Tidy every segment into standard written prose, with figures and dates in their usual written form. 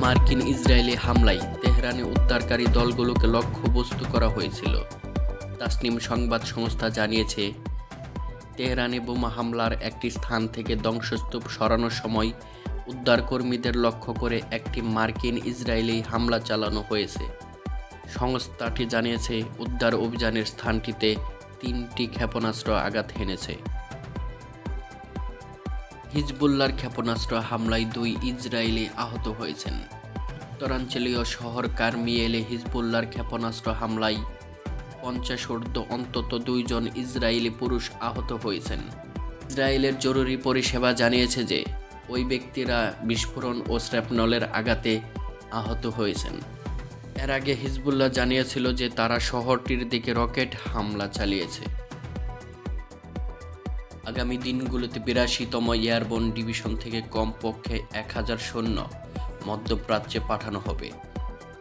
মার্কিন ইসরায়েলি হামলায় তেহরানে উদ্ধারকারী দলগুলোকে লক্ষ্যবস্তু করা হয়েছিল। তাসনিম সংবাদ সংস্থা জানিয়েছে, তেহরানে বোমা হামলার একটি স্থান থেকে ধ্বংসস্তূপ সরানোর সময় উদ্ধারকর্মীদের লক্ষ্য করে একটি মার্কিন ইসরায়েলি হামলা চালানো হয়েছে। সংস্থাটি জানিয়েছে, উদ্ধার অভিযানের স্থানটিতে 3টি ক্ষেপণাস্ত্র আঘাত হেনেছে। হিজবুল্লাহর ক্ষেপণাস্ত্র হামলায় 2 ইসরায়েলি আহত হয়েছেন। উত্তরাঞ্চলীয় শহর কারমিয়েলে হিজবুল্লাহর ক্ষেপণাস্ত্র হামলায় 50 ঊর্ধ্ব অন্তত 2 জন ইসরায়েলি পুরুষ আহত হয়েছেন। ইসরায়েলের জরুরি পরিষেবা জানিয়েছে যে ওই ব্যক্তিরা বিস্ফোরণ ও শ্র্যাপনলের আঘাতে আহত হয়েছেন। এর আগে হিজবুল্লাহ জানিয়েছিল যে তারা শহরটির দিকে রকেট হামলা চালিয়েছে। আগামী দিনগুলোতে 82তম এয়ারবোন ডিভিশন থেকে কমপক্ষে 1000 সৈন্য মধ্যপ্রাচ্যে পাঠানো হবে।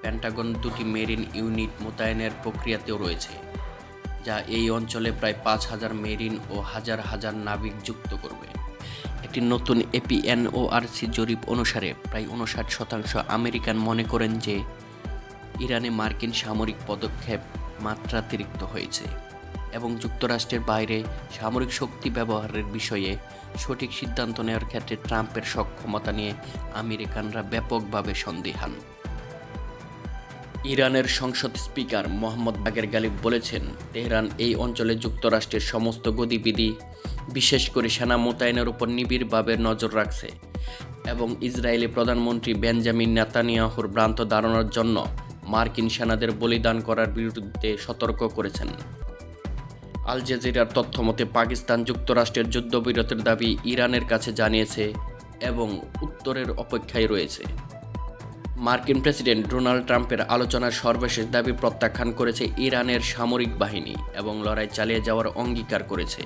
পেন্টাগন 2টি মেরিন ইউনিট মোতায়েনের প্রক্রিয়াতেও রয়েছে, যা এই অঞ্চলে প্রায় 5000 মেরিন ও হাজার হাজার নাবিক যুক্ত করবে। একটি নতুন এপিএনওআরসি জরিপ অনুসারে প্রায় 59% আমেরিকান মনে করেন যে ইরানে মার্কিন সামরিক পদক্ষেপ মাত্রাতিরিক্ত হয়েছে এবং যুক্তরাষ্ট্রের বাইরে সামরিক শক্তি ব্যবহারের বিষয়ে সঠিক সিদ্ধান্ত নেওয়ার ক্ষেত্রে ট্রাম্পের সক্ষমতা নিয়ে আমেরিকানরা ব্যাপকভাবে সন্দিহান। ইরানের সংসদ স্পিকার মোহাম্মদ বাগের গালিব বলেছেন, তেহরান এই অঞ্চলে যুক্তরাষ্ট্রের সমস্ত গতিবিধি, বিশেষ করে সেনা মোতায়েনের উপর নিবিড়ভাবে নজর রাখছে এবং ইসরায়েলি প্রধানমন্ত্রী বেঞ্জামিন নেতানিয়াহুর ভ্রান্ত ধারণার জন্য মার্কিন সেনাদের বলিদান করার বিরুদ্ধে সতর্ক করেছেন। আল জাজিরার তথ্যমতে পাকিস্তান যুক্তরাষ্ট্রের যুদ্ধবিরতির দাবি ইরানের কাছে জানিয়েছে এবং উত্তরের অপেক্ষায় রয়েছে। মার্কিন প্রেসিডেন্ট ডোনাল্ড ট্রাম্পের আলোচনার সর্বশেষ দাবি প্রত্যাখ্যান করেছে ইরানের সামরিক বাহিনী এবং লড়াই চালিয়ে যাওয়ার অঙ্গীকার করেছে।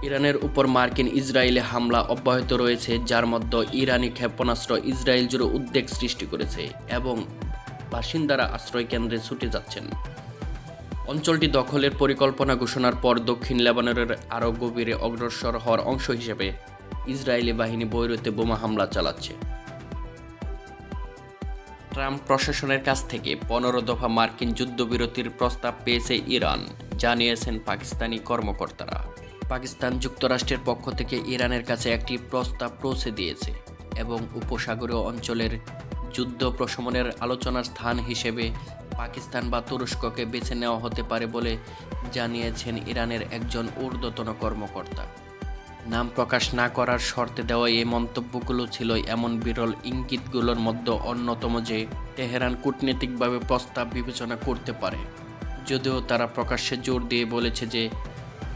ইরানের উপর মার্কিন ইসরায়েলি হামলা অব্যাহত রয়েছে, যার মধ্যে ইরানি ক্ষেপণাস্ত্র ইসরায়েল জুড়ে উদ্বেগ সৃষ্টি করেছে এবং বাসিন্দারা আশ্রয়কেন্দ্রে ছুটে যাচ্ছেন। অঞ্চলটি দখলের পরিকল্পনা ঘোষণার পর দক্ষিণ লেবাননের আরও গভীরে অগ্রসর হওয়ার অংশ হিসেবে ইসরায়েলি বাহিনী বৈরুতে বোমা হামলা চালাচ্ছে। ট্রাম্প প্রশাসনের কাছ থেকে 15 দফা মার্কিন যুদ্ধবিরতির প্রস্তাব পেয়েছে ইরান, জানিয়েছেন পাকিস্তানি কর্মকর্তারা। পাকিস্তান যুক্তরাষ্ট্রের পক্ষ থেকে ইরানের কাছে একটি প্রস্তাব পৌঁছে দিয়েছে এবং উপসাগরীয় অঞ্চলের যুদ্ধ প্রশমনের আলোচনার স্থান হিসেবে পাকিস্তান বা তুরস্ককে বেছে নেওয়া হতে পারে বলে জানিয়েছেন ইরানের একজন ঊর্ধ্বতন কর্মকর্তা। নাম প্রকাশ না করার শর্তে দেওয়া এই মন্তব্যগুলো ছিল এমন বিরল ইঙ্গিতগুলোর মধ্যে অন্যতম যে তেহরান কূটনীতিকভাবে প্রস্তাব বিবেচনা করতে পারে, যদিও তারা প্রকাশ্যে জোর দিয়ে বলেছে যে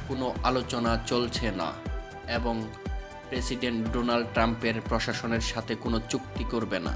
কোনো আলোচনা চলছে না এবং প্রেসিডেন্ট ডোনাল্ড ট্রাম্পের প্রশাসনের সাথে কোনো চুক্তি করবে না।